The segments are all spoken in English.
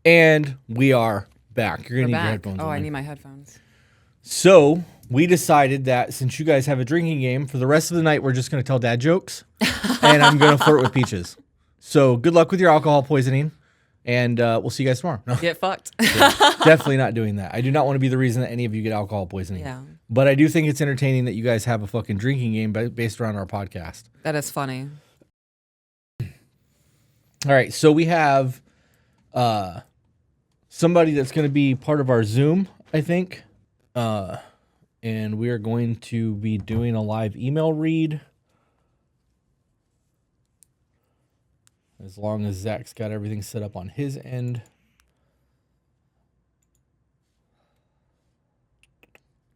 And we are back. You're going to need your headphones. Oh, I need my headphones. So we decided that since you guys have a drinking game, for the rest of the night, we're just going to tell dad jokes. And I'm going to flirt with Peaches. So good luck with your alcohol poisoning. And we'll see you guys tomorrow. No. Get fucked. Yeah, definitely not doing that. I do not want to be the reason that any of you get alcohol poisoning. Yeah. But I do think it's entertaining that you guys have a fucking drinking game based around our podcast. That is funny. All right. So we have somebody that's going to be part of our Zoom, I think. And we are going to be doing a live email read. As long as Zach's got everything set up on his end.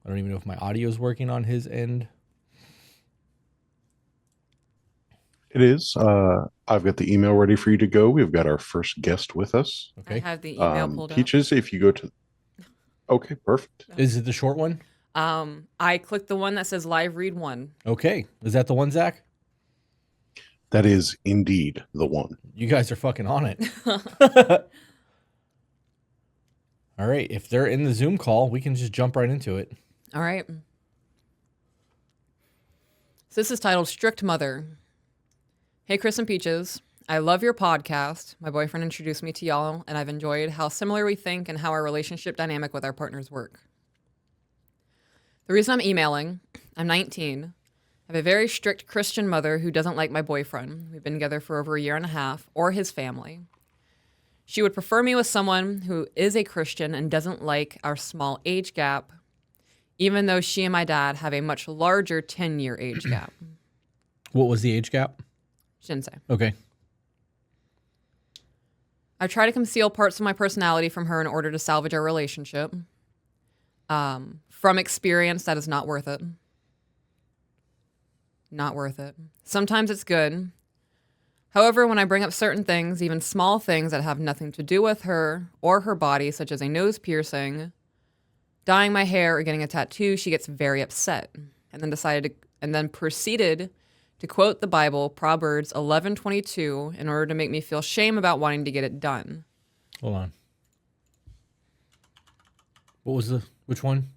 I don't even know if my audio is working on his end. It is. I've got the email ready for you to go. We've got our first guest with us. Okay. I have the email pulled up. Peaches, if you go to... Okay, perfect. Is it the short one? I clicked the one that says live read 1. Okay. Is that the one, Zach? That is indeed the one. You guys are fucking on it. All right. If they're in the Zoom call, we can just jump right into it. All right. So this is titled Strict Mother. Hey, Chris and Peaches. I love your podcast. My boyfriend introduced me to y'all, and I've enjoyed how similar we think and how our relationship dynamic with our partners work. The reason I'm emailing, I'm 19. I have a very strict Christian mother who doesn't like my boyfriend. We've been together for over a year and a half, or his family. She would prefer me with someone who is a Christian and doesn't like our small age gap, even though she and my dad have a much larger 10-year age gap. What was the age gap? She didn't say. Okay. I try to conceal parts of my personality from her in order to salvage our relationship. From experience, that is not worth it. Not worth it. Sometimes it's good. However, when I bring up certain things, even small things that have nothing to do with her or her body, such as a nose piercing, dyeing my hair, or getting a tattoo, she gets very upset, and then proceeded to quote the Bible, Proverbs 11:22, in order to make me feel shame about wanting to get it done. Hold on. Which one?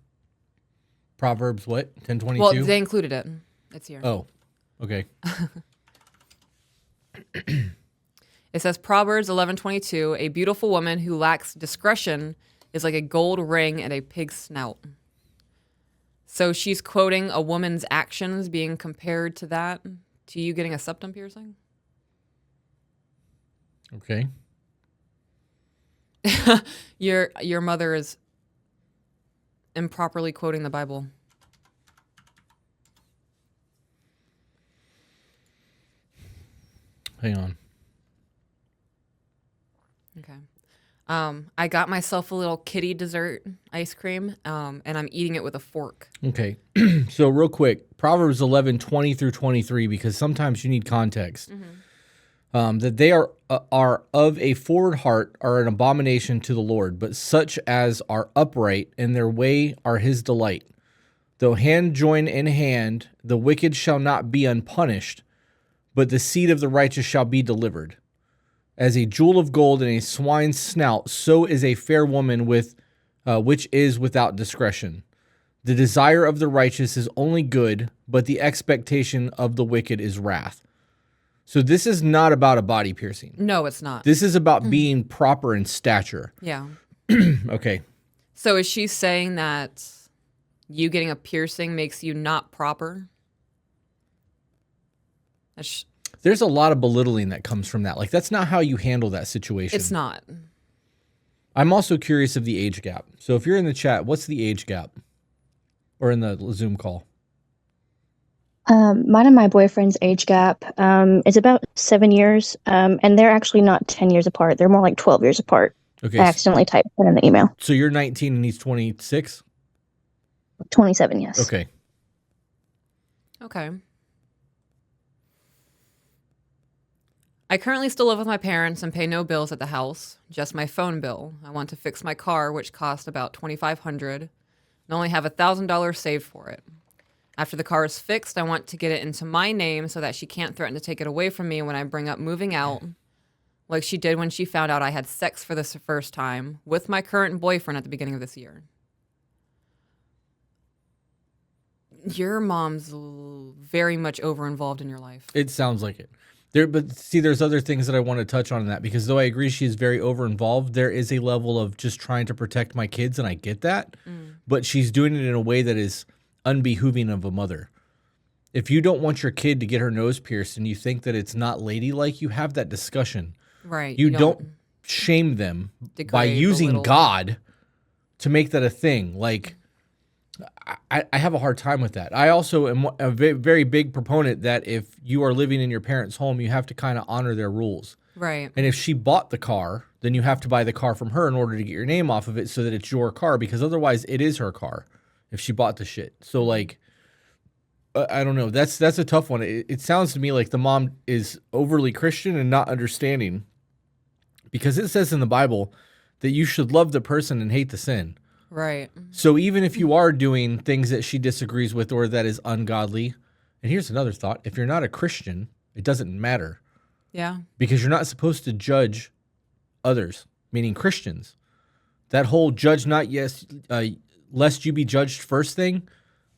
Proverbs what? 10:22? Well, they included it. It's here. Oh, okay. It says Proverbs 11:22, a beautiful woman who lacks discretion is like a gold ring and a pig's snout. So she's quoting a woman's actions being compared to that, to you getting a septum piercing? Okay. Your mother is improperly quoting the Bible. Hang on. Okay. I got myself a little kitty dessert ice cream, and I'm eating it with a fork. Okay. So real quick, Proverbs 11:20 through 23, because sometimes you need context. That they are of a forward heart are an abomination to the Lord, but such as are upright in their way are his delight. Though hand join in hand, the wicked shall not be unpunished, but the seed of the righteous shall be delivered. As a jewel of gold in a swine's snout, so is a fair woman which is without discretion. The desire of the righteous is only good, but the expectation of the wicked is wrath. So this is not about a body piercing. No, it's not. This is about being proper in stature. Yeah. Okay. So is she saying that you getting a piercing makes you not proper? There's a lot of belittling that comes from that. Like, that's not how you handle that situation. It's not. I'm also curious of the age gap. So if you're in the chat, what's the age gap? Or in the Zoom call? Mine and my boyfriend's age gap is about 7 years, and they're actually not 10 years apart. They're more like 12 years apart. Okay. I accidentally typed that in the email. So you're 19 and he's 26? 27, yes. Okay. Okay. I currently still live with my parents and pay no bills at the house, just my phone bill. I want to fix my car, which cost about $2,500, and only have $1,000 saved for it. After the car is fixed, I want to get it into my name so that she can't threaten to take it away from me when I bring up moving out, like she did when she found out I had sex for the first time with my current boyfriend at the beginning of this year. Your mom's very much over-involved in your life. It sounds like it. But see, there's other things that I want to touch on in that, because though I agree she is very over-involved, there is a level of just trying to protect my kids, and I get that. But she's doing it in a way that is unbehooving of a mother. If you don't want your kid to get her nose pierced and you think that it's not ladylike, you have that discussion. Right. You don't shame them by using God to make that a thing. Like, I have a hard time with that. I also am a very big proponent that if you are living in your parents' home, you have to kind of honor their rules. Right. And if she bought the car, then you have to buy the car from her in order to get your name off of it so that it's your car, because otherwise it is her car if she bought the shit. So, like, I don't know. That's a tough one. It sounds to me like the mom is overly Christian and not understanding, because it says in the Bible that you should love the person and hate the sin. Right. So even if you are doing things that she disagrees with or that is ungodly, and here's another thought, if you're not a Christian, it doesn't matter. Yeah. Because you're not supposed to judge others, meaning Christians. That whole judge not lest you be judged first thing,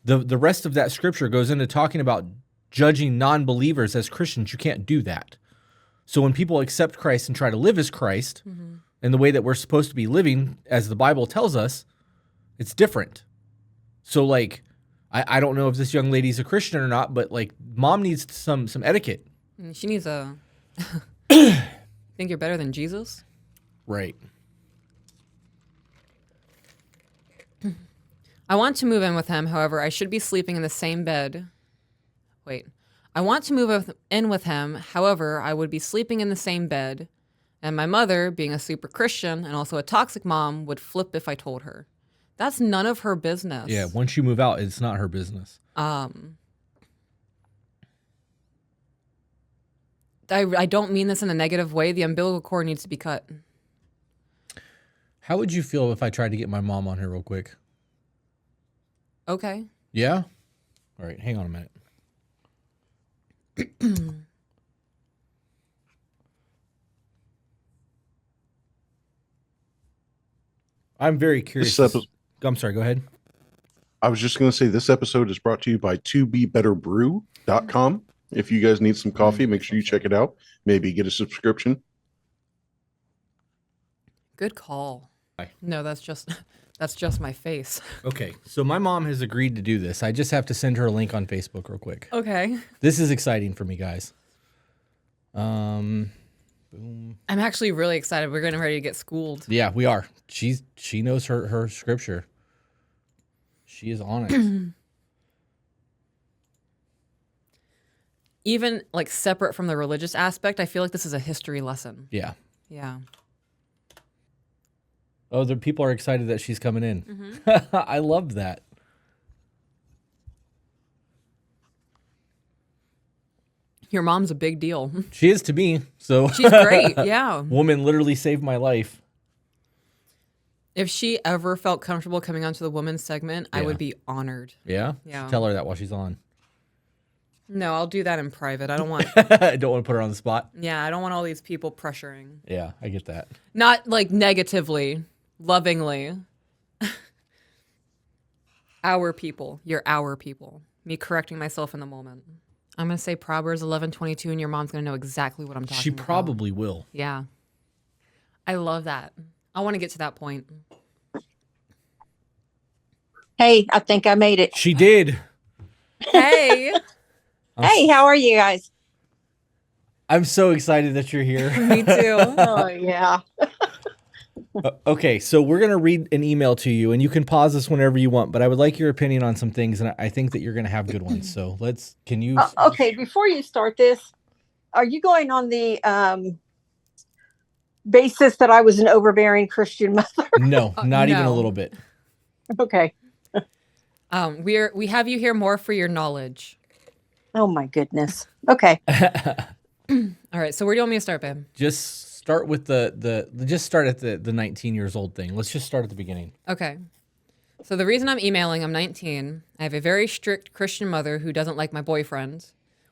the rest of that scripture goes into talking about judging non-believers as Christians. You can't do that. So when people accept Christ and try to live as Christ in the way that we're supposed to be living, as the Bible tells us, it's different. So, like, I don't know if this young lady's a Christian or not, but, like, mom needs some etiquette. She needs a... Think you're better than Jesus? Right. I want to move in with him. However, I should be sleeping in the same bed. Wait. I want to move in with him. However, I would be sleeping in the same bed. And my mother, being a super Christian and also a toxic mom, would flip if I told her. That's none of her business. Yeah, once you move out, it's not her business. I don't mean this in a negative way. The umbilical cord needs to be cut. How would you feel if I tried to get my mom on here real quick? Okay. Yeah? All right, hang on a minute. I'm very curious. I'm sorry, go ahead. I was just going to say this episode is brought to you by 2BeBetterBrew.com. If you guys need some coffee, make sure you check it out. Maybe get a subscription. Good call. No, that's just my face. Okay, so my mom has agreed to do this. I just have to send her a link on Facebook real quick. Okay. This is exciting for me, guys. Boom. I'm actually really excited. We're getting ready to get schooled. Yeah, we are. She knows her scripture. She is on it. Even like separate from the religious aspect, I feel like this is a history lesson. Yeah. Yeah. Oh, the people are excited that she's coming in. Mm-hmm. I love that. Your mom's a big deal. She is to me. So she's great. Yeah. Woman literally saved my life. If she ever felt comfortable coming onto the women's segment, I would be honored. Yeah? Yeah. Tell her that while she's on. No, I'll do that in private. I don't want... I don't want to put her on the spot. Yeah, I don't want all these people pressuring. Yeah, I get that. Not like negatively, lovingly. Our people. You're our people. Me correcting myself in the moment. I'm going to say Proverbs 11:22, and your mom's going to know exactly what I'm talking about. She probably will. Yeah. I love that. I want to get to that point. Hey, I think I made it. She did. Hey. Hey, how are you guys? I'm so excited that you're here. Me too. Oh, yeah. Okay, so we're going to read an email to you, and you can pause this whenever you want, but I would like your opinion on some things, and I think that you're going to have good ones. So can you... Okay, before you start this, are you going on the basis that I was an overbearing Christian mother? No, not even a no. little bit. Okay. We have you here more for your knowledge. Oh, my goodness. Okay. All right, so where do you want me to start, babe? Just start with just start at the 19 years old thing. Let's just start at the beginning. Okay. So the reason I'm emailing, I'm 19. I have a very strict Christian mother who doesn't like my boyfriend.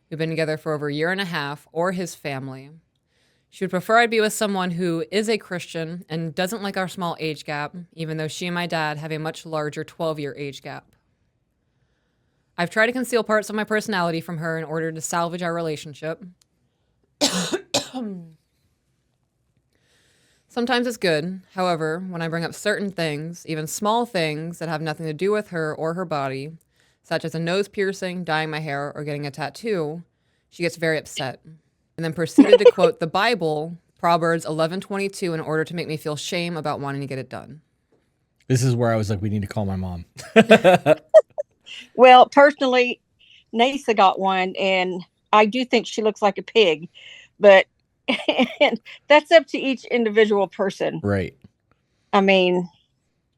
We've been together for over a year and a half, or his family. She would prefer I be with someone who is a Christian and doesn't like our small age gap, even though she and my dad have a much larger 12-year age gap. I've tried to conceal parts of my personality from her in order to salvage our relationship. Sometimes it's good. However, when I bring up certain things, even small things that have nothing to do with her or her body, such as a nose piercing, dyeing my hair, or getting a tattoo, she gets very upset and then proceeded to quote the Bible, Proverbs 11:22, in order to make me feel shame about wanting to get it done. This is where I was like, we need to call my mom. Well, personally, Nasa got one, and I do think she looks like a pig, but and that's up to each individual person. Right. I mean,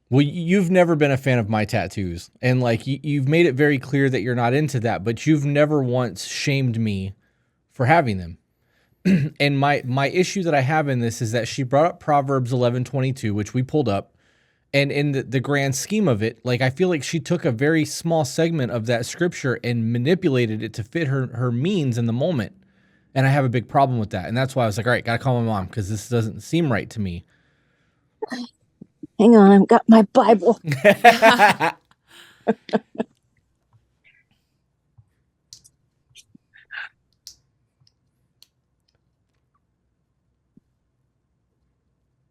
well, you've never been a fan of my tattoos, and like you've made it very clear that you're not into that, but you've never once shamed me for having them. And my issue that I have in this is that she brought up Proverbs 11:22, which we pulled up. And in the grand scheme of it, like I feel like she took a very small segment of that scripture and manipulated it to fit her means in the moment. And I have a big problem with that. And that's why I was like, all right, got to call my mom because this doesn't seem right to me. hang on, I've got my Bible.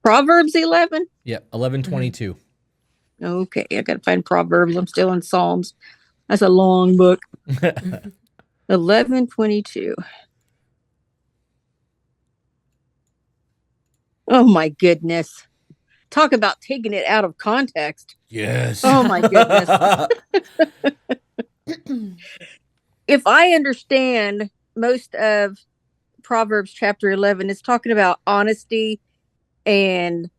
Proverbs 11? Yep, 11:22. Okay, I got to find Proverbs. I'm still in Psalms. That's a long book. 11:22. Oh my goodness. Talk about taking it out of context. Yes. Oh my goodness. If I understand most of Proverbs chapter 11, it's talking about honesty and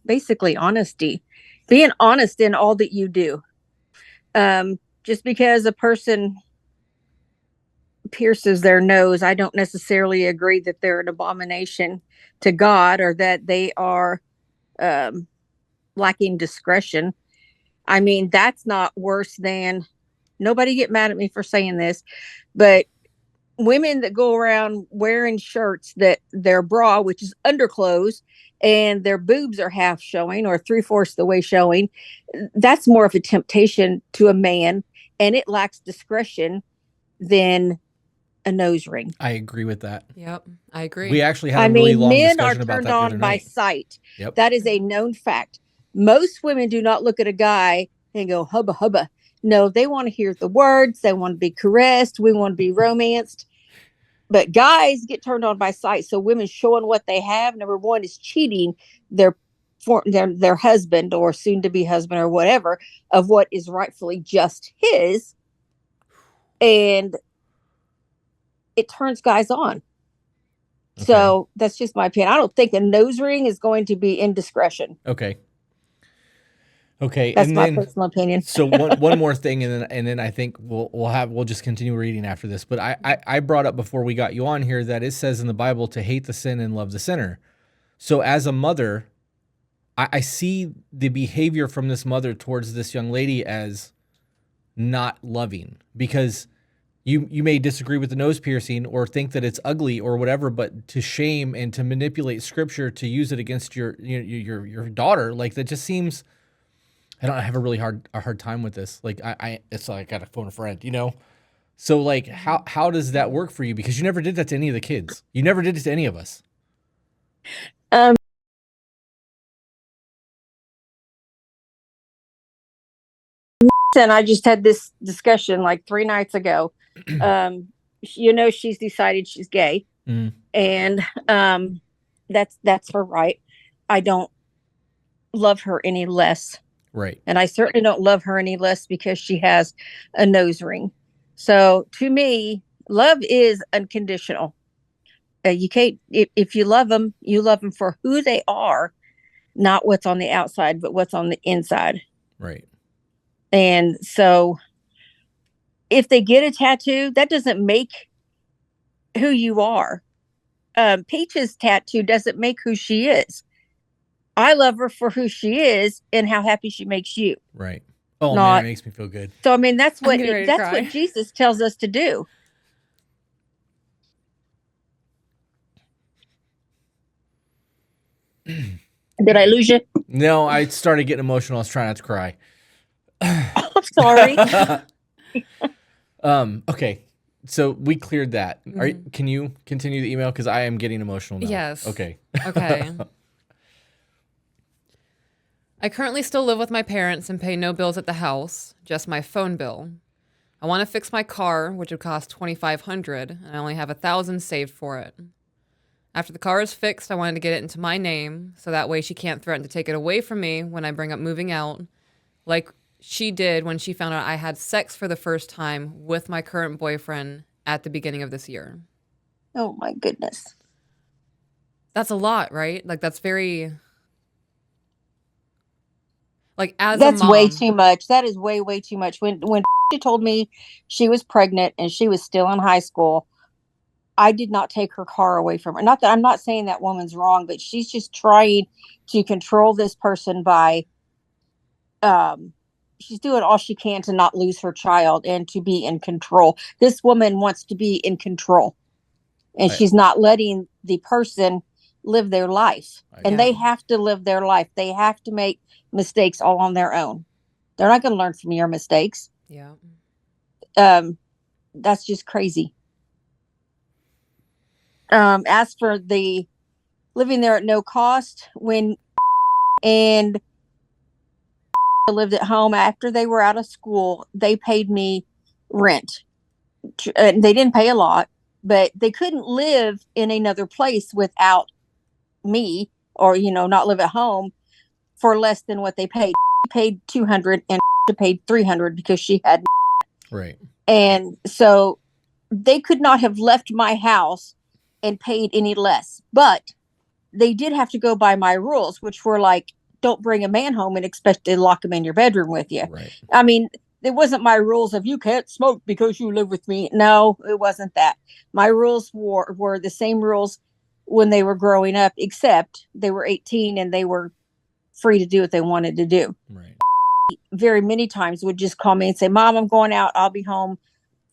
basically honesty, being honest in all that you do. Just because a person pierces their nose, I don't necessarily agree that they're an abomination to God or that they are lacking discretion. I mean, that's not worse than, nobody get mad at me for saying this, but women that go around wearing shirts that their bra, which is underclothes, and their boobs are half showing or 3/4 the way showing, that's more of a temptation to a man, and it lacks discretion than a nose ring. I agree with that. Yep, I agree. We actually had a really long men are discussion about turned that the other on by night. sight. Yep. That is a known fact. Most women do not look at a guy and go, hubba, hubba. No, they want to hear the words. They want to be caressed. We want to be romanced. But guys get turned on by sight. So women showing what they have, number one, is cheating their husband or soon to be husband or whatever of what is rightfully just his. And it turns guys on. Okay. So that's just my opinion. I don't think a nose ring is going to be indiscretion. Okay. That's my personal opinion. So one more thing, and then I think we'll just continue reading after this. But I brought up before we got you on here that it says in the Bible to hate the sin and love the sinner. So as a mother, I see the behavior from this mother towards this young lady as not loving, because you may disagree with the nose piercing or think that it's ugly or whatever, but to shame and to manipulate scripture to use it against your daughter, like that just seems. I have a really hard time with this. Like it's like I gotta phone a friend, you know? So like how does that work for you? Because you never did that to any of the kids. You never did it to any of us. And I just had this discussion like 3 nights ago. She's decided she's gay. Mm. And that's her right. I don't love her any less. Right. And I certainly don't love her any less because she has a nose ring. So to me, love is unconditional. You can't, if you love them for who they are, not what's on the outside, but what's on the inside. Right. And so if they get a tattoo, that doesn't make who you are. Peach's tattoo doesn't make who she is. I love her for who she is and how happy she makes you. Right. Oh, man, it makes me feel good. So, I mean, that's what Jesus tells us to do. Did I lose you? No, I started getting emotional. I was trying not to cry. I'm sorry. Okay. So we cleared that. Can you continue the email? Because I am getting emotional now. Yes. Okay. Okay. I currently still live with my parents and pay no bills at the house, just my phone bill. I want to fix my car, which would cost $2,500, and I only have $1,000 saved for it. After the car is fixed, I wanted to get it into my name, so that way she can't threaten to take it away from me when I bring up moving out, like she did when she found out I had sex for the first time with my current boyfriend at the beginning of this year. Oh my goodness. That's a lot, right? Like, that's very... Like, as That's a mom... way too much. That is way, way too much. When she told me she was pregnant and she was still in high school, I did not take her car away from her. Not that I'm not saying that woman's wrong, but she's just trying to control this person by she's doing all she can to not lose her child and to be in control. This woman wants to be in control, and she's not letting the person live their life. And they have to live their life. They have to make mistakes all on their own. They're not going to learn from your mistakes. Yeah. That's just crazy. As for the living there at no cost, when and lived at home after they were out of school, they paid me rent. They didn't pay a lot, but they couldn't live in another place without me, or not live at home for less than what they paid. Paid $200 and paid $300 because she had right. And so they could not have left my house and paid any less, but they did have to go by my rules, which were like, don't bring a man home and expect to lock him in your bedroom with you. Right. I mean, it wasn't my rules of you can't smoke because you live with me. No, it wasn't that. My rules were the same rules when they were growing up, except they were 18 and they were free to do what they wanted to do. Right. Very many times would just call me and say, Mom, I'm going out. I'll be home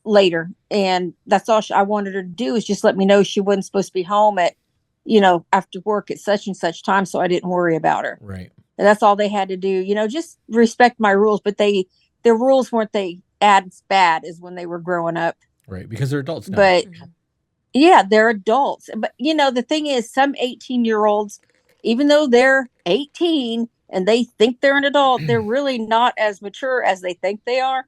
later. And that's all I wanted her to do, is just let me know she wasn't supposed to be home at, after work at such and such time. So I didn't worry about her. Right. And that's all they had to do, just respect my rules. But their rules weren't as bad as when they were growing up. Right. Because they're adults now. But yeah, they're adults. But the thing is, some 18-year-olds, even though they're 18 and they think they're an adult, they're really not as mature as they think they are.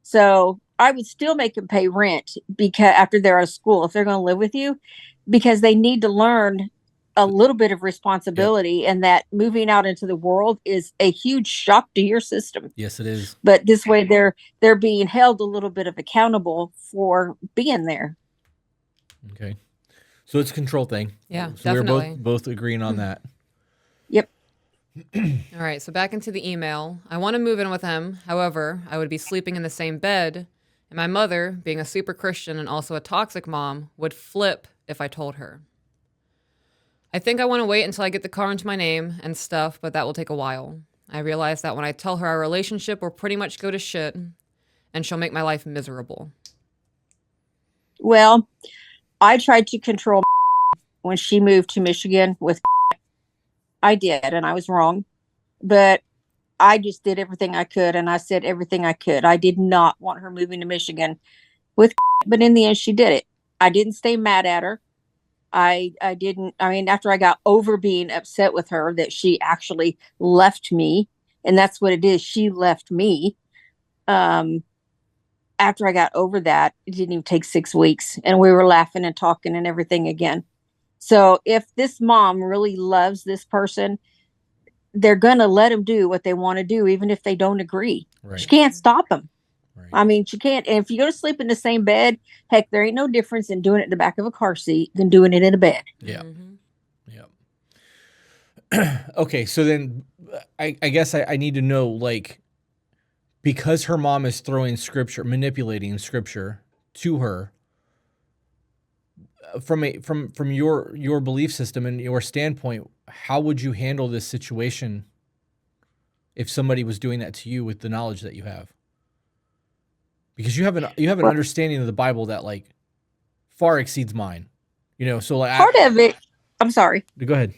So I would still make them pay rent because after they're out of school, if they're going to live with you, because they need to learn a little bit of responsibility, and that moving out into the world is a huge shock to your system. Yes, it is. But this way they're being held a little bit of accountable for being there. Okay. So it's a control thing. Yeah, so definitely. We're both agreeing on that. Yep. All right, so back into the email. I want to move in with him. However, I would be sleeping in the same bed, and my mother, being a super Christian and also a toxic mom, would flip if I told her. I think I want to wait until I get the car into my name and stuff, but that will take a while. I realize that when I tell her our relationship will pretty much go to shit, and she'll make my life miserable. Well, I tried to control when she moved to Michigan with I did, and I was wrong, but I just did everything I could, and I said everything I could. I did not want her moving to Michigan with, but in the end, she did it. I didn't stay mad at her. I didn't. I mean, after I got over being upset with her that she actually left me, and that's what it is. She left me. After I got over that, it didn't even take 6 weeks, and we were laughing and talking and everything again. So if this mom really loves this person, they're going to let them do what they want to do, even if they don't agree. Right. She can't stop them. Right. I mean, she can't. And if you go to sleep in the same bed, heck, there ain't no difference in doing it in the back of a car seat than doing it in a bed. Yeah. Yeah. Okay. So then I guess I need to know, like, because her mom is throwing scripture, manipulating scripture to her, from your belief system and your standpoint, how would you handle this situation if somebody was doing that to you with the knowledge that you have? Because you have an understanding of the Bible that, like, far exceeds mine. So like part of it, I'm sorry. Go ahead.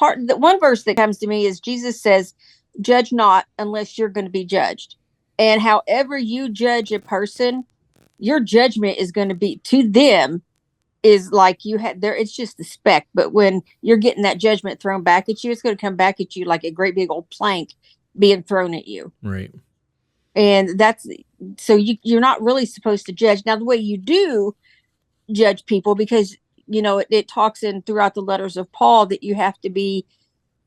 The one verse that comes to me is Jesus says, "Judge not unless you're going to be judged." And however you judge a person, your judgment is going to be to them is like you had there. It's just the speck. But when you're getting that judgment thrown back at you, it's going to come back at you like a great big old plank being thrown at you. Right. And that's so you're not really supposed to judge. Now, the way you do judge people, because it talks in throughout the letters of Paul that you have to be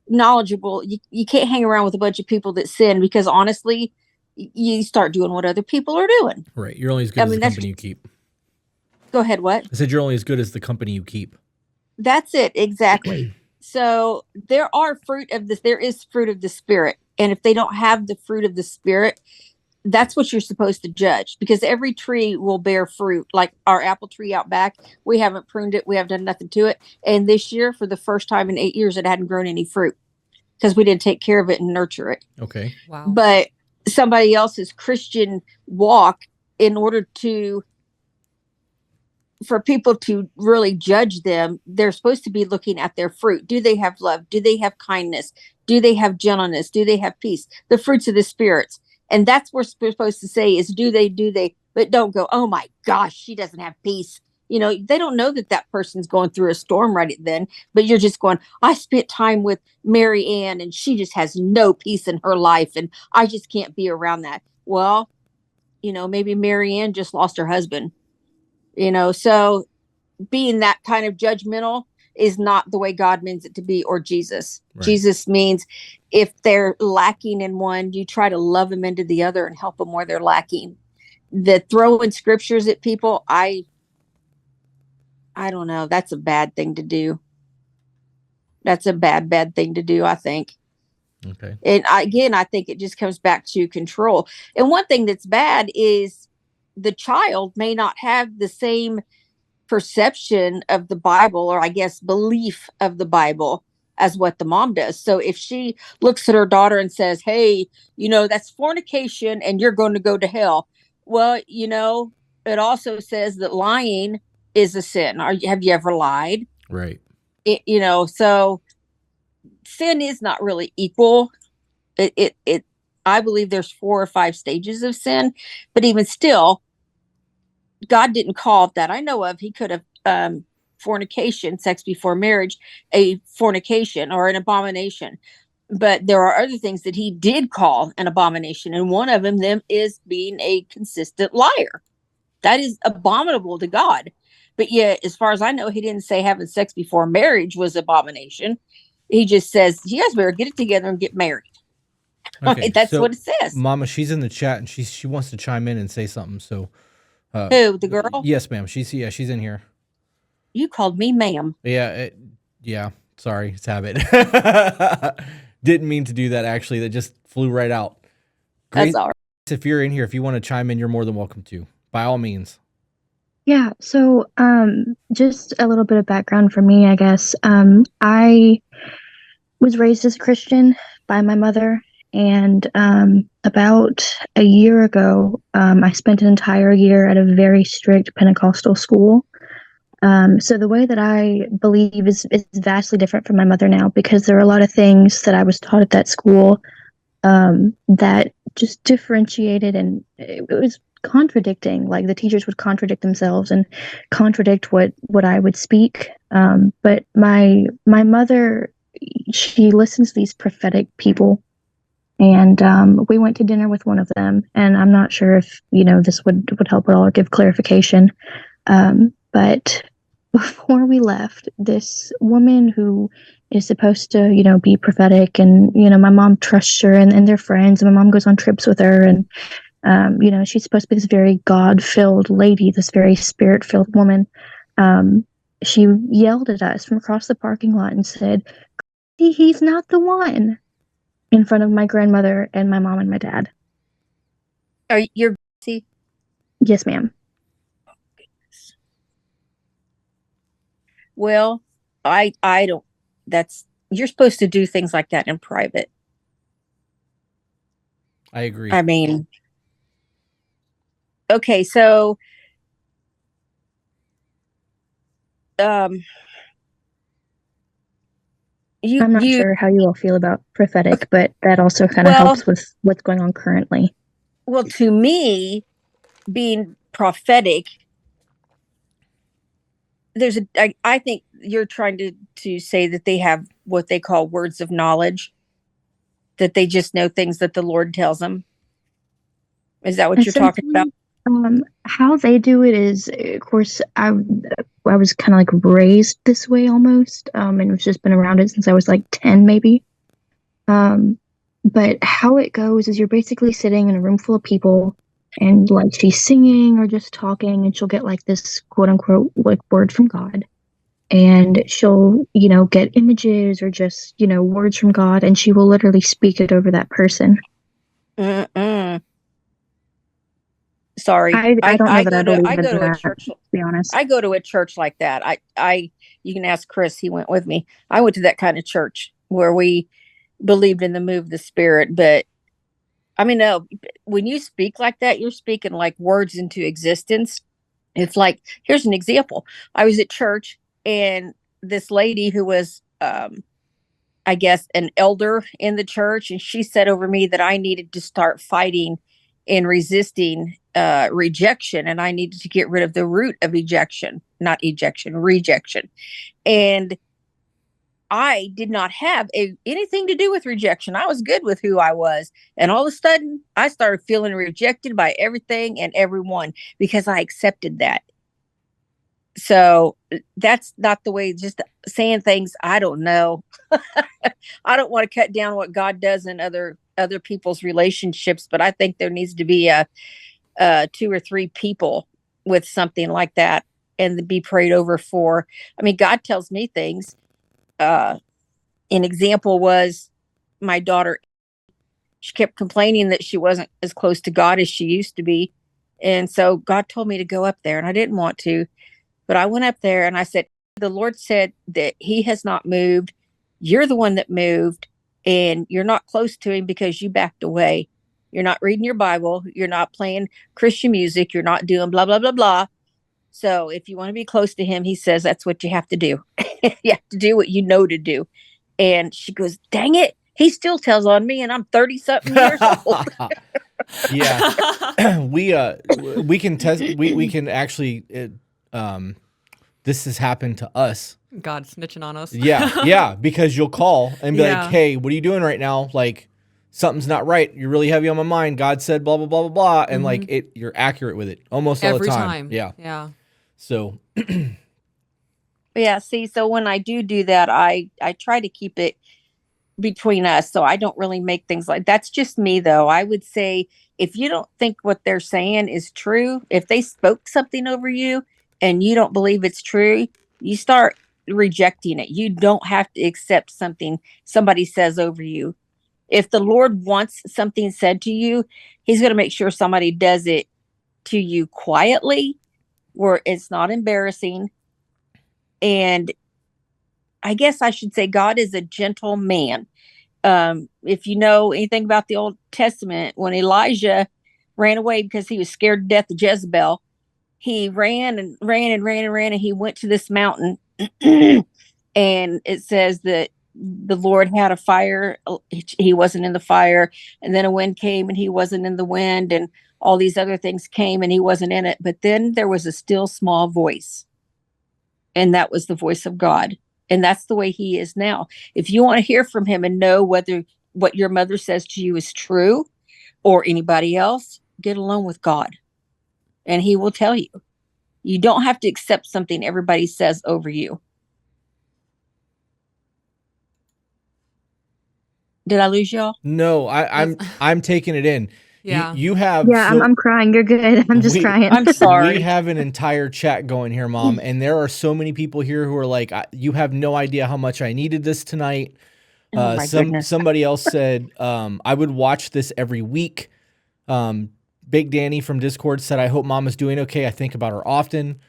knowledgeable. You can't hang around with a bunch of people that sin, because honestly, you start doing what other people are doing. Right. You're only as good as the company you keep. Go ahead. What? I said you're only as good as the company you keep. That's it. Exactly. So there is fruit of the spirit. And if they don't have the fruit of the spirit, that's what you're supposed to judge, because every tree will bear fruit. Like our apple tree out back, we haven't pruned it. We haven't done nothing to it. And this year, for the first time in 8 years, it hadn't grown any fruit because we didn't take care of it and nurture it. Okay. Wow. But somebody else's Christian walk, in order for people to really judge them, they're supposed to be looking at their fruit. Do they have love? Do they have kindness? Do they have gentleness? Do they have peace? The fruits of the spirits. And that's what we're supposed to say is, do they, but don't go, oh my gosh, she doesn't have peace. They don't know that person's going through a storm right then, but you're just going, I spent time with Mary Ann and she just has no peace in her life. And I just can't be around that. Well, maybe Mary Ann just lost her husband, so being that kind of judgmental is not the way God means it to be, or Jesus. Right. Jesus means if they're lacking in one, you try to love them into the other and help them where they're lacking. The throwing scriptures at people, I don't know. That's a bad thing to do. That's a bad thing to do, I think. Okay. And I think it just comes back to control. And one thing that's bad is the child may not have the same perception of the Bible, or I guess belief of the Bible, as what the mom does. So if she looks at her daughter and says, hey, that's fornication and you're going to go to hell. Well, it also says that lying is a sin. Have you ever lied? Right. So sin is not really equal. I believe there's 4 or 5 stages of sin, but even still, God didn't call it that I know of. He could have fornication, sex before marriage, a fornication or an abomination. But there are other things that he did call an abomination. And one of them is being a consistent liar. That is abominable to God. But yet, as far as I know, he didn't say having sex before marriage was abomination. He just says, you guys better get it together and get married. Okay, that's what it says. Mama, she's in the chat and she wants to chime in and say something. So who, the girl? Yes, ma'am. She's in here. You called me ma'am. Yeah. Sorry, it's habit. Didn't mean to do that. Actually, that just flew right out. That's all right. If you're in here, if you want to chime in, you're more than welcome to. By all means. Yeah. So, just a little bit of background for me, I guess. I was raised as a Christian by my mother. And about a year ago, I spent an entire year at a very strict Pentecostal school. So the way that I believe is vastly different from my mother now, because there are a lot of things that I was taught at that school that just differentiated, and it was contradicting. Like the teachers would contradict themselves and contradict what I would speak. But my mother, she listens to these prophetic people. And we went to dinner with one of them, and I'm not sure if this would help at all or give clarification. But before we left, this woman who is supposed to be prophetic, and my mom trusts her, and they're friends, and my mom goes on trips with her, and she's supposed to be this very God-filled lady, this very spirit-filled woman. She yelled at us from across the parking lot and said, "He's not the one," in front of my grandmother and my mom and my dad. Are you see? Yes, ma'am. Oh, goodness. Well, I don't. You're supposed to do things like that in private. I agree. I mean, okay, so I'm not you sure how you all feel about prophetic, but that also kind of well, helps with what's going on currently. well, to me, being prophetic, I think you're trying to say that they have what they call words of knowledge, that they just know things that the Lord tells them. Is that what you're talking about? Essentially, how they do it is, of course, I was kind of like raised this way almost, and it's just been around it since I was like 10 maybe. Um, but how it goes is you're basically sitting in a room full of people, and like she's singing or just talking, and she'll get like this quote unquote like word from God, and she'll get images or just words from God, and she will literally speak it over that person. Mm-mm. Sorry, I don't know that I believe I in go to a that, to church. be honest. I go to a church like that. You can ask Chris. He went with me. I went to that kind of church where we believed in the move of the Spirit. But I mean, no, when you speak like that, you're speaking like words into existence. It's like, here's an example. I was at church, and this lady who was, I guess, an elder in the church, and she said over me that I needed to start fighting and resisting rejection, and I needed to get rid of the root of ejection, not ejection, rejection. And I did not have anything to do with rejection. I was good with who I was. And all of a sudden, I started feeling rejected by everything and everyone because I accepted that. So that's not the way, just saying things I don't know. I don't want to cut down what God does in other people's relationships, but I think there needs to be two or three people with something like that and be prayed over for. I mean, God tells me things. An example was my daughter. She kept complaining that she wasn't as close to God as she used to be. And so God told me to go up there, and I didn't want to, but I went up there and I said, the Lord said that he has not moved. You're the one that moved, and you're not close to him because you backed away. You're not reading your Bible. You're not playing Christian music. You're not doing blah, blah, blah, blah. So if you want to be close to him, he says that's what you have to do. You have to do what you know to do. And she goes, dang it. He still tells on me, and I'm 30 something years old. Yeah. We can test, we can actually, this has happened to us. God snitching on us. Yeah, because you'll call and be Yeah. like, hey, what are you doing right now? Like, something's not right. You're really heavy on my mind. God said blah, blah, blah, blah, blah. And like, you're accurate with it almost all the Every time. time. Yeah. Yeah. So, Yeah, see, so when I do that, I try to keep it between us, so I don't really make things like that's just me though. I would say if you don't think what they're saying is true, if they spoke something over you and you don't believe it's true, you start rejecting it. You don't have to accept something somebody says over you. If the Lord wants something said to you, he's going to make sure somebody does it to you quietly where it's not embarrassing. And I guess I should say God is a gentle man. If you know anything about the Old Testament, when Elijah ran away because he was scared to death of Jezebel, he ran and ran and ran and ran, and he went to this mountain. And it says that the Lord had a fire. He wasn't in the fire. And then a wind came, and he wasn't in the wind. And all these other things came, and he wasn't in it. But then there was a still small voice. And that was the voice of God. And that's the way he is now. If you want to hear from him and know whether what your mother says to you is true or anybody else, get alone with God and he will tell you. You don't have to accept something everybody says over you. Did I lose y'all? no, I'm taking it in. Yeah. You have, Yeah, I'm crying. You're good. I'm just crying. I'm sorry. we have an entire chat going here, Mom, and there are so many people here who are like, you have no idea how much I needed this tonight. Oh my goodness. Somebody else said, I would watch this every week. Big Danny from Discord said, I hope Mom is doing okay. I think about her often.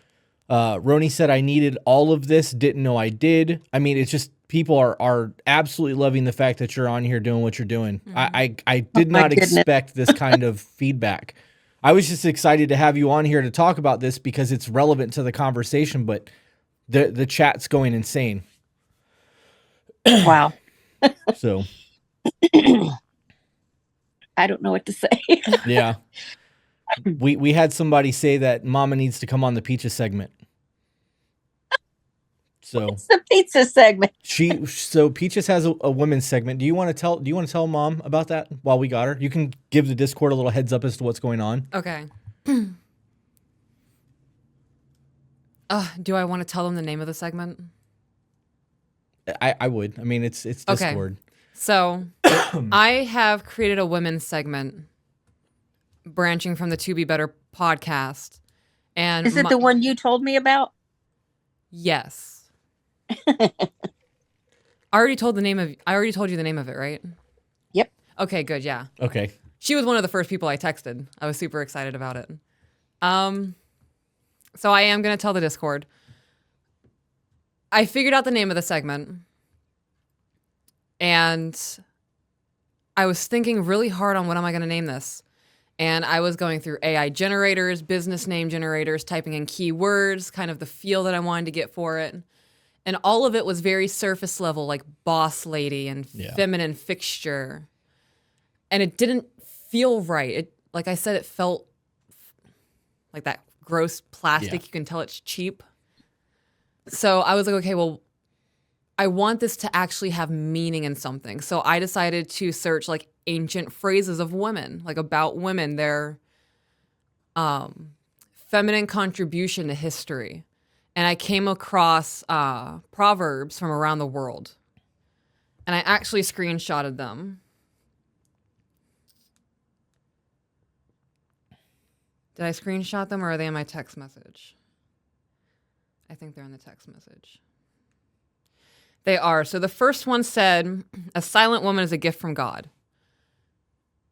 Roni said, I needed all of this. Didn't know I did. I mean, it's just, people are absolutely loving the fact that you're on here doing what you're doing. I did my not goodness. expect this kind of feedback. I was just excited to have you on here to talk about this because it's relevant to the conversation, but the chat's going insane. Wow. So I don't know what to say. yeah, we had somebody say that Mama needs to come on the Peaches segment. So It's the pizza segment. so Peaches has a women's segment. Do you want to tell Mom about that while we got her? You can give the Discord a little heads up as to what's going on. Okay. Do I want to tell them the name of the segment? I would. I mean, it's Discord. Okay. So I have created a women's segment branching from the To Be Better podcast. And Is it the one you told me about? Yes. I already told you the name of it, right? Yep. Okay, good, yeah. Okay. She was one of the first people I texted. I was super excited about it. So I am going to tell the Discord. I figured out the name of the segment. And I was thinking really hard on what am I going to name this. And I was going through AI generators, business name generators, typing in keywords, kind of the feel that I wanted to get for it. And all of it was very surface level, like boss lady and feminine fixture. And it didn't feel right. It, like I said, it felt like that gross plastic. Yeah. You can tell it's cheap. So I was like, okay, well, I want this to actually have meaning in something. So I decided to search like ancient phrases of women, like about women, their feminine contribution to history. And I came across proverbs from around the world. And I actually screenshotted them. Did I screenshot them or are they in my text message? I think they're in the text message. They are. So the first one said, a silent woman is a gift from God.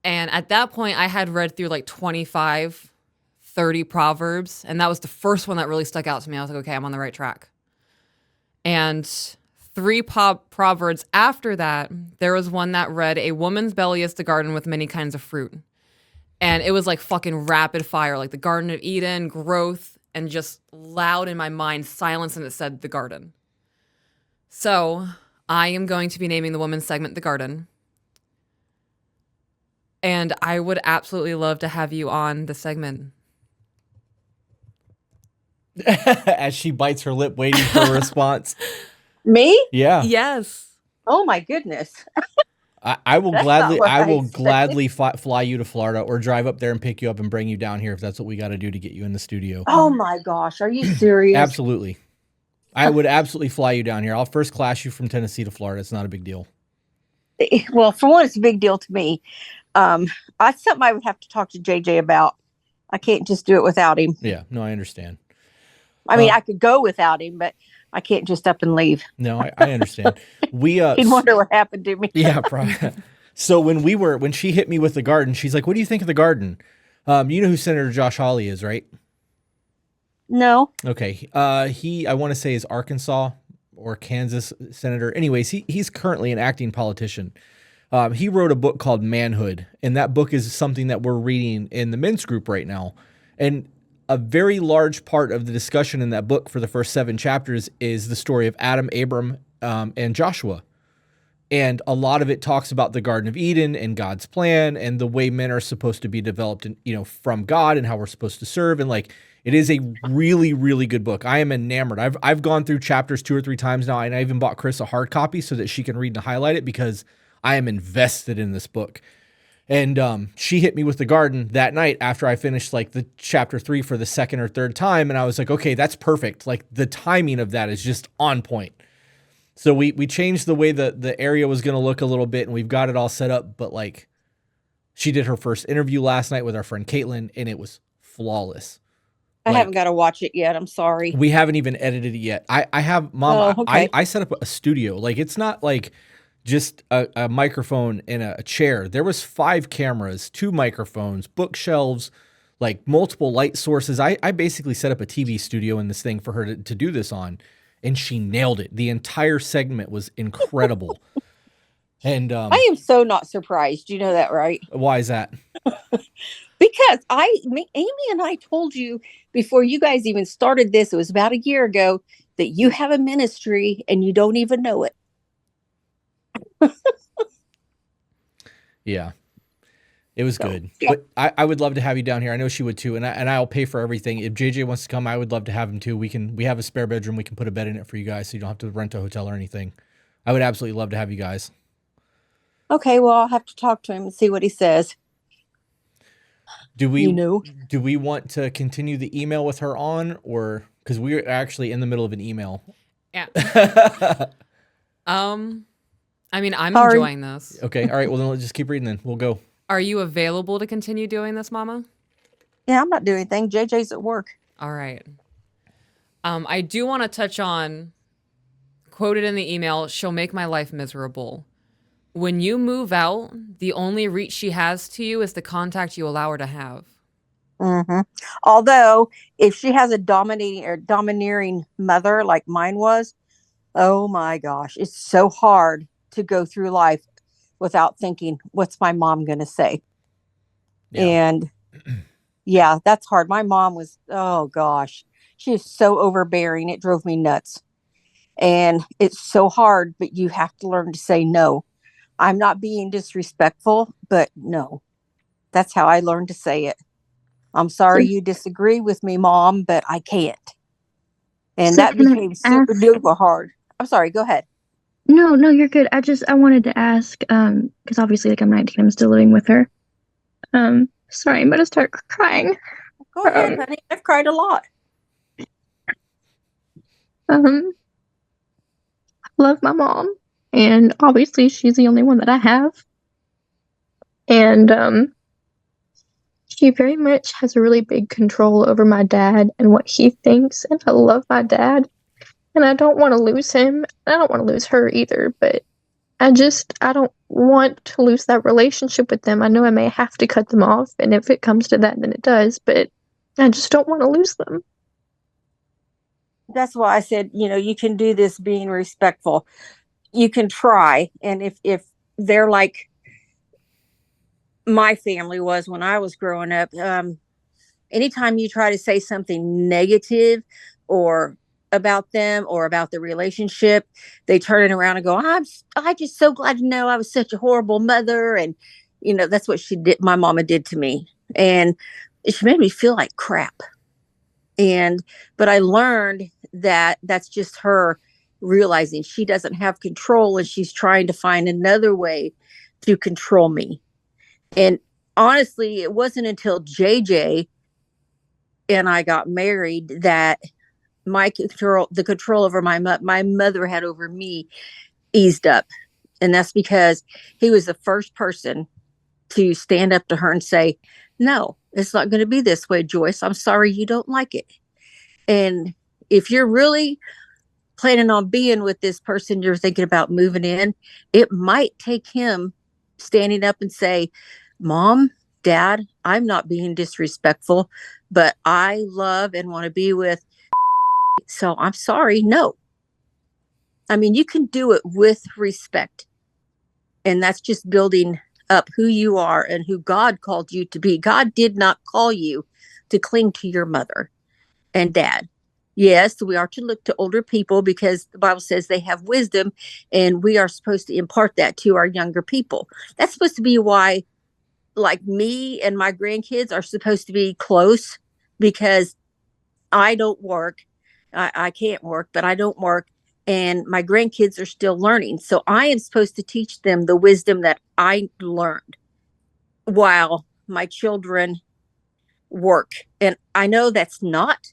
And at that point, I had read through like 25, 30 proverbs. And that was the first one that really stuck out to me. I was like, okay, I'm on the right track. And 3 proverbs after that, there was one that read, a woman's belly is the garden with many kinds of fruit. And it was like fucking rapid fire, like the Garden of Eden, growth, and just loud in my mind, silence, and it said the garden. So I am going to be naming the women's segment The Garden. And I would absolutely love to have you on the segment. As she bites her lip, waiting for a response. Me? Yeah. Yes. Oh my goodness. I will That's gladly, not what I will I said. gladly fly you to Florida or drive up there and pick you up and bring you down here if that's what we got to do to get you in the studio. Oh my gosh. Are you serious? Absolutely. I would absolutely fly you down here. I'll first class you from Tennessee to Florida. It's not a big deal. Well, for one, it's a big deal to me. That's something I would have to talk to JJ about. I can't just do it without him. Yeah, no, I understand. I mean, I could go without him, but I can't just up and leave. No, I understand. We He'd wonder what happened to me. yeah, probably. So when she hit me with the garden, she's like, "What do you think of the garden?" You know who Senator Josh Hawley is, right? No. Okay. I want to say is Arkansas or Kansas senator. Anyways, he's currently an acting politician. He wrote a book called Manhood, and that book is something that we're reading in the men's group right now. And a very large part of the discussion in that book for the first 7 chapters is the story of Adam, Abram, and Joshua. And a lot of it talks about the Garden of Eden and God's plan and the way men are supposed to be developed, from God and how we're supposed to serve. And like, it is a really, really good book. I am enamored. I've gone through chapters 2 or 3 times now, and I even bought Chris a hard copy so that she can read and highlight it because I am invested in this book. And she hit me with the garden that night after I finished like the chapter 3 for the 2nd or 3rd time. And I was like, okay, that's perfect. Like the timing of that is just on point. So we changed the way the area was going to look a little bit, and we've got it all set up. But like, she did her first interview last night with our friend Caitlin, and it was flawless. I haven't got to watch it yet. I'm sorry. We haven't even edited it yet. I have, Mom, Oh, okay. I set up a studio. Like, it's not like just a microphone and a chair. There was 5 cameras, 2 microphones, bookshelves, like multiple light sources. I basically set up a TV studio in this thing for her to do this on, and she nailed it. The entire segment was incredible. And I am so not surprised. You know that, right? why is that? Because Amy and I told you before you guys even started this, it was about a year ago, that you have a ministry and you don't even know it. Yeah. It was So, good. But I would love to have you down here. I know she would too. And I'll pay for everything. If JJ wants to come, I would love to have him too. We have a spare bedroom. We can put a bed in it for you guys so you don't have to rent a hotel or anything. I would absolutely love to have you guys. okay, well, I'll have to talk to him and see what he says. Do we You know. do we want to continue the email with her on, or because we're actually in the middle of an email? Yeah. I mean, I'm Sorry. enjoying this. Okay. All right. Well, then let's just keep reading then. We'll go. Are you available to continue doing this, Mama? Yeah, I'm not doing anything. JJ's at work. All right. I do want to touch on, quoted in the email, she'll make my life miserable. When you move out, the only reach she has to you is the contact you allow her to have. Mm-hmm. Although, if she has a domineering mother like mine was, oh my gosh, it's so hard to go through life without thinking, what's my mom going to say? Yeah. And yeah, that's hard. My mom was, oh gosh, she is so overbearing. It drove me nuts. And it's so hard, but you have to learn to say no. I'm not being disrespectful, but no. That's how I learned to say it. I'm sorry you disagree with me, Mom, but I can't. And So that can I became super ask- duper hard. I'm sorry, go ahead. No, you're good. I wanted to ask, because obviously, like, I'm 19, I'm still living with her. Sorry, I'm gonna start crying. Go ahead, honey. I've cried a lot. I love my mom, and obviously, she's the only one that I have. And she very much has a really big control over my dad and what he thinks. And I love my dad, and I don't want to lose him. I don't want to lose her either, but I don't want to lose that relationship with them. I know I may have to cut them off, and if it comes to that, then it does, but I just don't want to lose them. That's why I said, you can do this being respectful. You can try. And if they're like my family was when I was growing up, anytime you try to say something negative or about them or about the relationship, they turn it around and go, I just so glad to know I was such a horrible mother. And, that's what she did. My mama did to me. And she made me feel like crap. But I learned that that's just her realizing she doesn't have control and she's trying to find another way to control me. And honestly, it wasn't until JJ and I got married that the control over my mother had over me eased up. And that's because he was the first person to stand up to her and say, no, it's not going to be this way, Joyce. I'm sorry you don't like it. And if you're really planning on being with this person you're thinking about moving in, it might take him standing up and say, Mom, Dad, I'm not being disrespectful, but I love and want to be with, so I'm sorry, no. I mean, you can do it with respect. And that's just building up who you are and who God called you to be. God did not call you to cling to your mother and dad. Yes, we are to look to older people because the Bible says they have wisdom, and we are supposed to impart that to our younger people. That's supposed to be why, like, me and my grandkids are supposed to be close, because I don't work. I can't work, but I don't work. And my grandkids are still learning. So I am supposed to teach them the wisdom that I learned while my children work. And I know that's not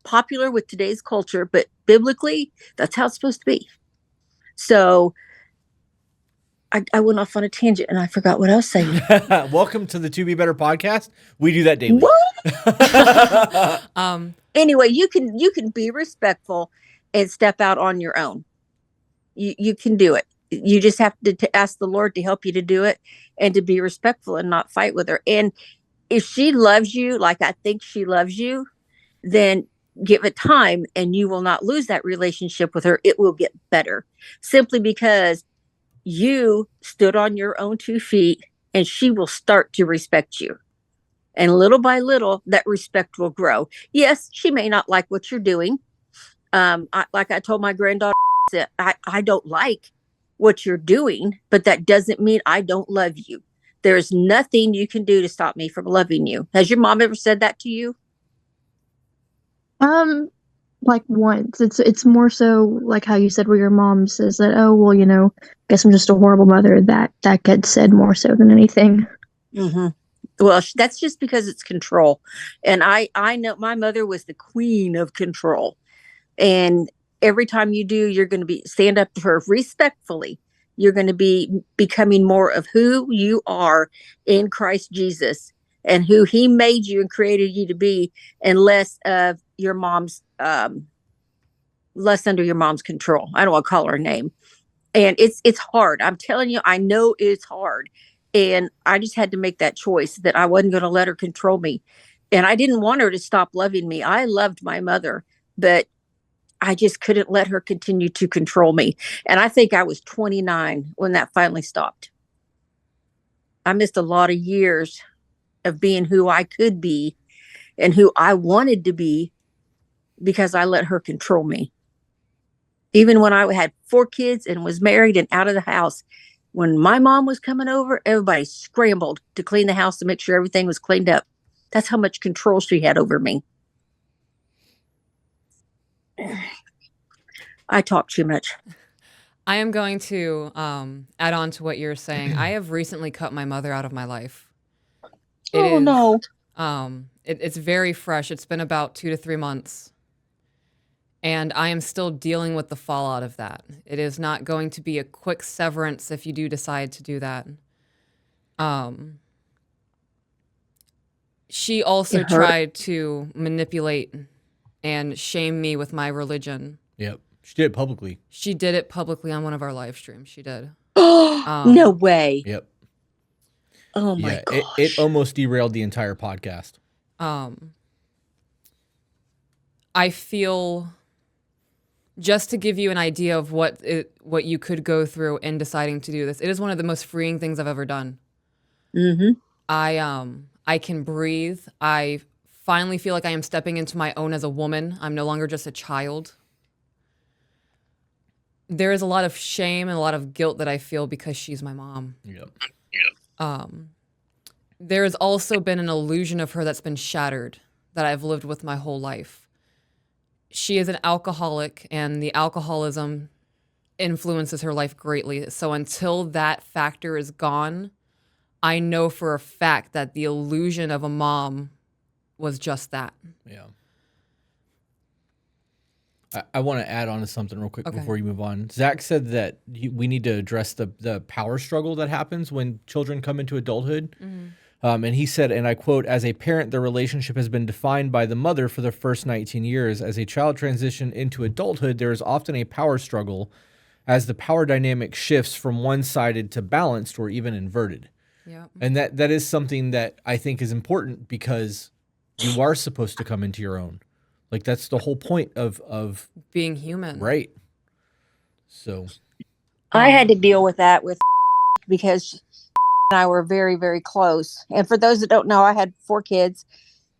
popular with today's culture, but biblically, that's how it's supposed to be. So I went off on a tangent and I forgot what I was saying. Welcome to the To Be Better podcast. We do that daily. Anyway, you can be respectful and step out on your own. You can do it. You just have to ask the Lord to help you to do it and to be respectful and not fight with her. And if she loves you like I think she loves you, then give it time and you will not lose that relationship with her. It will get better simply because you stood on your own 2 feet, and she will start to respect you. And little by little, that respect will grow. Yes, she may not like what you're doing. Like I told my granddaughter, I don't like what you're doing, but that doesn't mean I don't love you. There's nothing you can do to stop me from loving you. Has your mom ever said that to you? Like once. It's more so like how you said where your mom says that, oh well, guess I'm just a horrible mother. That gets said more so than anything. Mm-hmm. Well, that's just because it's control. And I know my mother was the queen of control. And every time you do, you're going to be stand up to her respectfully. You're going to be becoming more of who you are in Christ Jesus and who he made you and created you to be, and less of your mom's, less under your mom's control. I don't want to call her a name. And it's hard. I'm telling you, I know it's hard. And I just had to make that choice that I wasn't going to let her control me. And I didn't want her to stop loving me. I loved my mother, but I just couldn't let her continue to control me. And I think I was 29 when that finally stopped. I missed a lot of years of being who I could be and who I wanted to be because I let her control me. Even when I had 4 kids and was married and out of the house, when my mom was coming over, everybody scrambled to clean the house to make sure everything was cleaned up. That's how much control she had over me. I talk too much. I am going to add on to what you're saying. I have recently cut my mother out of my life. No. It's very fresh. It's been about 2 to 3 months. And I am still dealing with the fallout of that. It is not going to be a quick severance if you do decide to do that. She also tried to manipulate and shame me with my religion. Yep. She did it publicly. She did it publicly on one of our live streams. She did. No way. Yep. Oh my gosh. It almost derailed the entire podcast. I feel, just to give you an idea of what you could go through in deciding to do this, it is one of the most freeing things I've ever done. Mm-hmm. I can breathe. I finally feel like I am stepping into my own as a woman. I'm no longer just a child. There is a lot of shame and a lot of guilt that I feel because she's my mom. Yep. There has also been an illusion of her that's been shattered that I've lived with my whole life. She is an alcoholic, and the alcoholism influences her life greatly. So until that factor is gone, I know for a fact that the illusion of a mom was just that. Yeah. I want to add on to something real quick before you move on. Zach said that we need to address the power struggle that happens when children come into adulthood. Mm-hmm. And he said, and I quote, "As a parent, the relationship has been defined by the mother for the first 19 years. As a child transitions into adulthood, there is often a power struggle as the power dynamic shifts from one-sided to balanced or even inverted." Yep. And that is something that I think is important because you are supposed to come into your own. Like, that's the whole point of being human. Right. So I had to deal with that because and I were very, very close. And for those that don't know, I had 4 kids,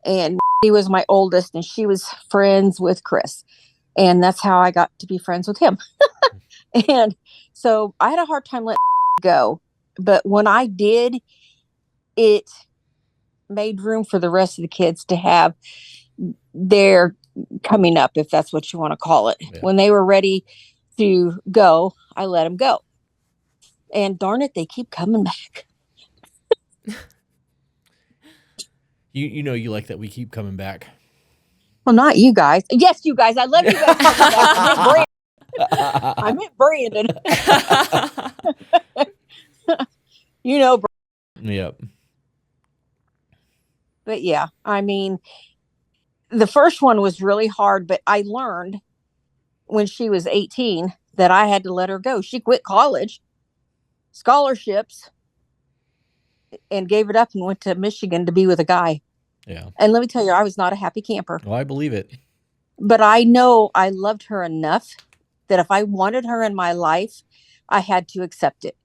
and he was my oldest, and she was friends with Chris. And that's how I got to be friends with him. And so I had a hard time letting go. But when I did, it made room for the rest of the kids to have their coming up, if that's what you want to call it. Yeah. When they were ready to go, I let them go. And darn it, they keep coming back. You know you like that we keep coming back. Well, not you guys. Yes, you guys. I love you guys coming back. I meant Brandon. You know. Yep. But yeah, I mean, the first one was really hard, but I learned when she was 18 that I had to let her go. She quit college, scholarships, and gave it up and went to Michigan to be with a guy. Yeah. And let me tell you, I was not a happy camper. Well, I believe it. But I know I loved her enough that if I wanted her in my life, I had to accept it.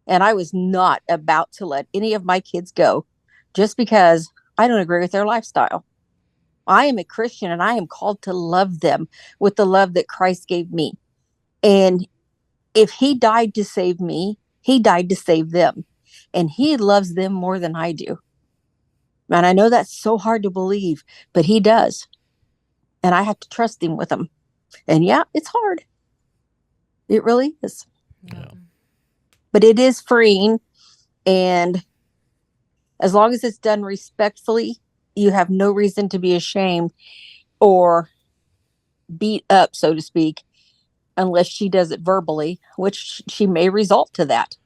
And I was not about to let any of my kids go just because I don't agree with their lifestyle. I am a Christian, and I am called to love them with the love that Christ gave me. And if he died to save me, he died to save them. And he loves them more than I do. And I know that's so hard to believe, but he does. And I have to trust him with them. And yeah, it's hard. It really is. Yeah. But it is freeing. And as long as it's done respectfully, you have no reason to be ashamed or beat up, so to speak, unless she does it verbally, which she may result to that.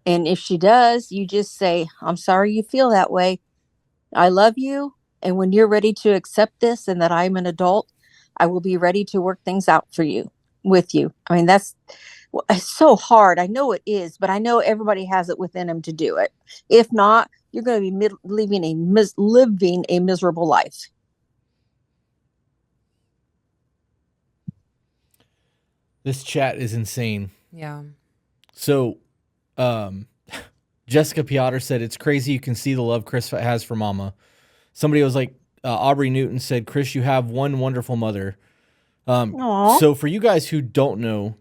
And if she does, you just say, I'm sorry you feel that way. I love you. And when you're ready to accept this and that I'm an adult, I will be ready to work things out for you, with you. I mean, it's so hard. I know it is, but I know everybody has it within them to do it. If not, you're going to be living a miserable life. This chat is insane. Yeah. So, Jessica Piotr said, it's crazy you can see the love Chris has for Mama. Somebody was like, Aubrey Newton said, Chris, you have one wonderful mother. So for you guys who don't know,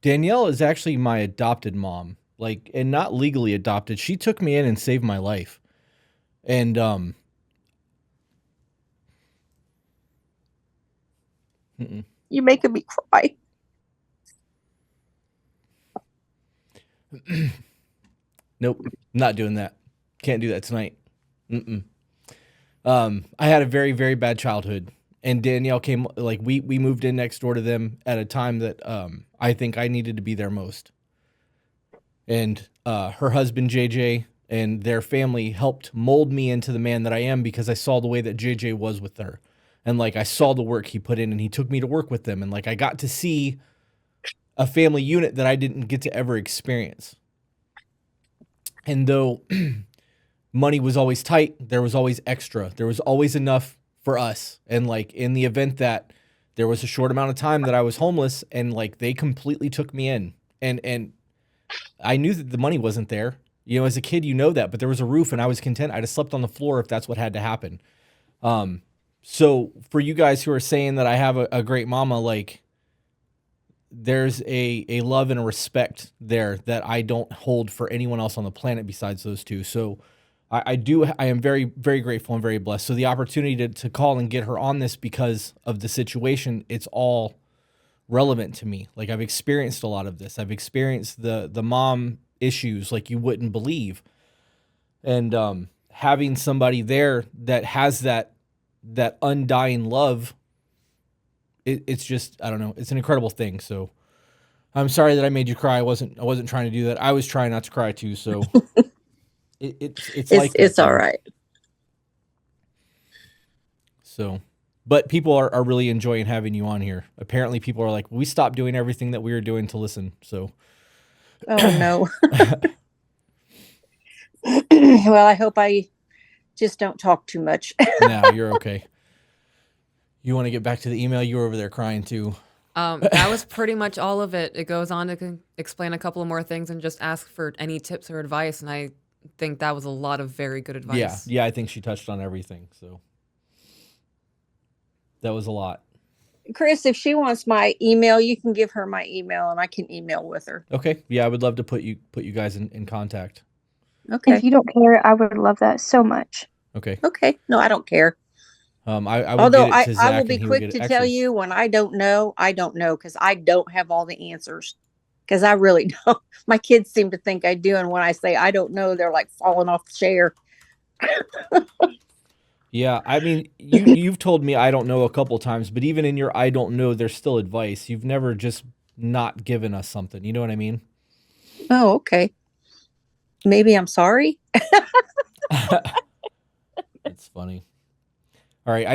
Danielle is actually my adopted mom, like, and not legally adopted. She took me in and saved my life. And, You're making me cry. Nope, not doing that. Can't do that tonight. I had a very, very bad childhood, and Danielle came, like, we moved in next door to them at a time that I think I needed to be there most. And her husband JJ and their family helped mold me into the man that I am, because I saw the way that JJ was with her, and like I saw the work he put in, and he took me to work with them, and like I got to see a family unit that I didn't get to ever experience. And though money was always tight, there was always extra. There was always enough for us. And like in the event that there was a short amount of time that I was homeless, and like they completely took me in, and I knew that the money wasn't there. You know, as a kid, you know that, but there was a roof and I was content. I'd have slept on the floor if that's what had to happen. So for you guys who are saying that I have a great mama, like, there's a love and a respect there that I don't hold for anyone else on the planet besides those two. So I am very, very grateful and very blessed. So the opportunity to call and get her on this because of the situation, it's all relevant to me. Like, I've experienced a lot of this. I've experienced the mom issues like you wouldn't believe. And having somebody there that has that undying love, it's just, I don't know, it's an incredible thing. So I'm sorry that I made you cry. I wasn't trying to do that. I was trying not to cry too. So it's like that, it's all right. So, but people are really enjoying having you on here. Apparently people are like, we stopped doing everything that we were doing to listen. So, oh no. Well, I hope I just don't talk too much. No, you're okay. You want to get back to the email? You were over there crying too. That was pretty much all of it. It goes on to explain a couple of more things and just ask for any tips or advice. And I think that was a lot of very good advice. Yeah, I think she touched on everything. So that was a lot. Chris, if she wants my email, you can give her my email and I can email with her. Okay. Yeah, I would love to put you guys in contact. Okay. If you don't care, I would love that so much. Okay. Okay. No, I don't care. Although I will be quick to tell you when I don't know, because I don't have all the answers. Because I really don't. My kids seem to think I do. And when I say I don't know, they're like falling off the chair. Yeah, I mean, you've told me I don't know a couple times, but even in your I don't know, there's still advice. You've never just not given us something. You know what I mean? Oh, okay. Maybe I'm sorry. That's funny. All right,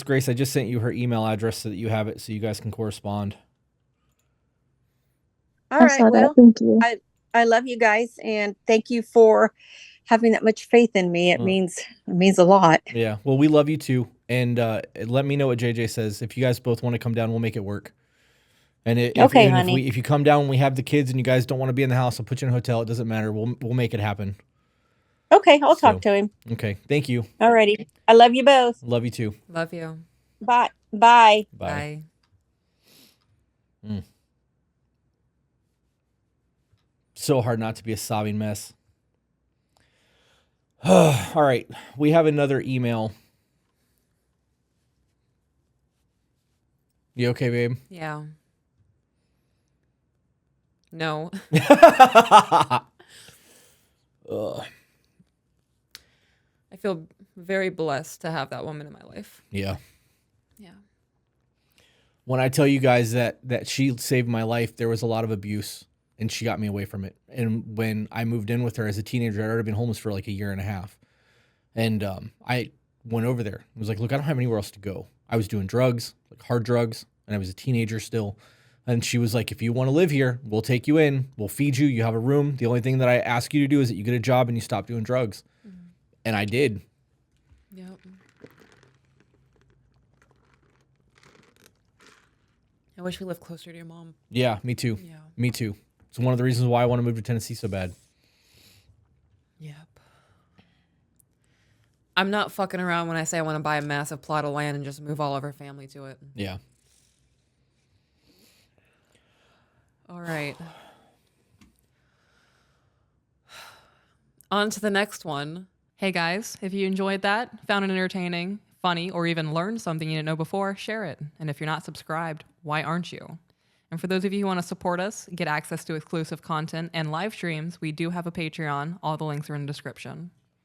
Grace, I just sent you her email address so that you have it, so you guys can correspond. All right. Well, thank you. I love you guys, and thank you for having that much faith in me. It means a lot. Yeah. Well, we love you too, and let me know what JJ says. If you guys both want to come down, we'll make it work. And okay, honey. If you come down when we have the kids and you guys don't want to be in the house, I'll put you in a hotel. It doesn't matter. We'll make it happen. Okay, I'll talk to him. Okay, thank you. Alrighty. I love you both. Love you too. Love you. Bye. Bye. Bye. Bye. So hard not to be a sobbing mess. All right. We have another email. You okay, babe? Yeah. No. Ugh. I feel very blessed to have that woman in my life. Yeah. Yeah. When I tell you guys that she saved my life, there was a lot of abuse, and she got me away from it. And when I moved in with her as a teenager, I'd already been homeless for like a year and a half. And I went over there. I was like, look, I don't have anywhere else to go. I was doing drugs, like hard drugs, and I was a teenager still. And she was like, if you want to live here, we'll take you in. We'll feed you. You have a room. The only thing that I ask you to do is that you get a job and you stop doing drugs. Mm-hmm. And I did. Yep. I wish we lived closer to your mom. Yeah, me too. Yeah. Me too. It's one of the reasons why I want to move to Tennessee so bad. Yep. I'm not fucking around when I say I want to buy a massive plot of land and just move all of our family to it. Yeah. All right. On to the next one. Hey guys, if you enjoyed that, found it entertaining, funny, or even learned something you didn't know before, share it. And if you're not subscribed, why aren't you? And for those of you who want to support us, get access to exclusive content and live streams, we do have a Patreon. All the links are in the description.